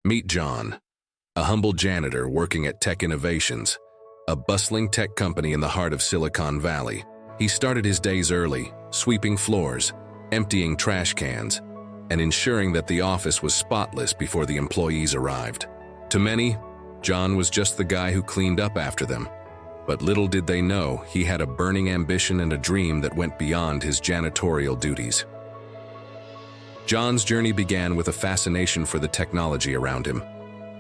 Meet John, a humble janitor working at Tech Innovations, a bustling tech company in the heart of Silicon Valley. He started his days early, sweeping floors, emptying trash cans, and ensuring that the office was spotless before the employees arrived. To many, John was just the guy who cleaned up after them. But little did they know he had a burning ambition and a dream that went beyond his janitorial duties. John's journey began with a fascination for the technology around him.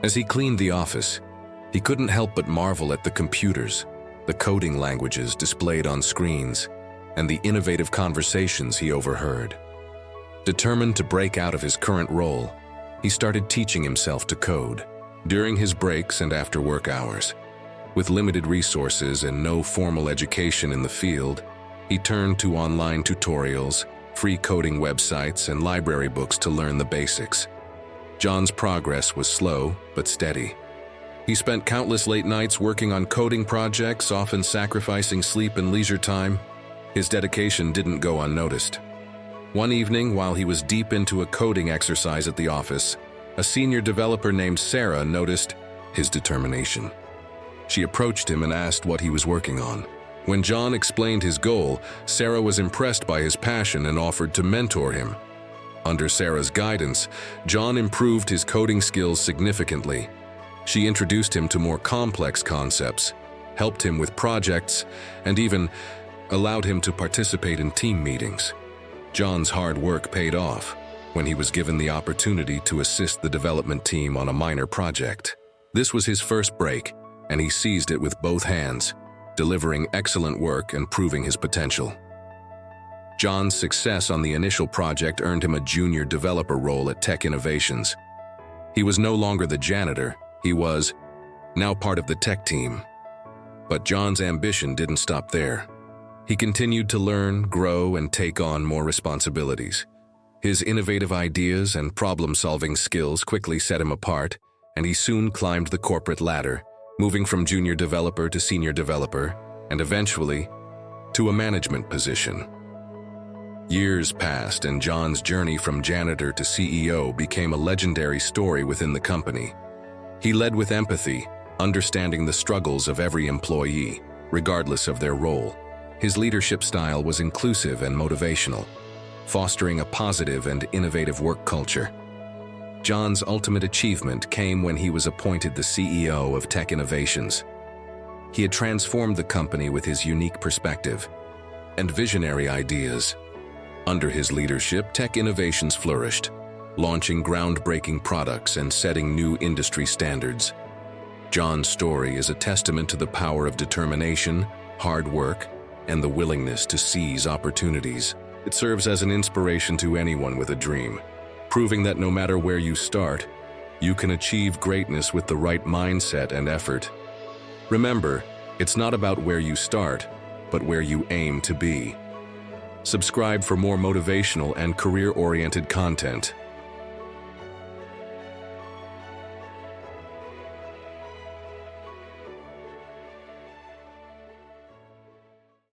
As he cleaned the office, he couldn't help but marvel at the computers, the coding languages displayed on screens, and the innovative conversations he overheard. Determined to break out of his current role, he started teaching himself to code. During his breaks and after work hours, with limited resources and no formal education in the field, he turned to online tutorials, free coding websites, and library books to learn the basics. John's progress was slow but steady. He spent countless late nights working on coding projects, often sacrificing sleep and leisure time. His dedication didn't go unnoticed. One evening, while he was deep into a coding exercise at the office, a senior developer named Sarah noticed his determination. She approached him and asked what he was working on. When John explained his goal, Sarah was impressed by his passion and offered to mentor him. Under Sarah's guidance, John improved his coding skills significantly. She introduced him to more complex concepts, helped him with projects, and even allowed him to participate in team meetings. John's hard work paid off when he was given the opportunity to assist the development team on a minor project. This was his first break, and he seized it with both hands, delivering excellent work and proving his potential. John's success on the initial project earned him a junior developer role at Tech Innovations. He was no longer the janitor, he was now part of the tech team. But John's ambition didn't stop there. He continued to learn, grow, and take on more responsibilities. His innovative ideas and problem-solving skills quickly set him apart, and he soon climbed the corporate ladder, moving from junior developer to senior developer, and eventually to a management position. Years passed, and John's journey from janitor to CEO became a legendary story within the company. He led with empathy, understanding the struggles of every employee, regardless of their role. His leadership style was inclusive and motivational, fostering a positive and innovative work culture. John's ultimate achievement came when he was appointed the CEO of Tech Innovations. He had transformed the company with his unique perspective and visionary ideas. Under his leadership, Tech Innovations flourished, launching groundbreaking products and setting new industry standards. John's story is a testament to the power of determination, hard work, and the willingness to seize opportunities. It serves as an inspiration to anyone with a dream, proving that no matter where you start, you can achieve greatness with the right mindset and effort. Remember, it's not about where you start, but where you aim to be. Subscribe for more motivational and career-oriented content.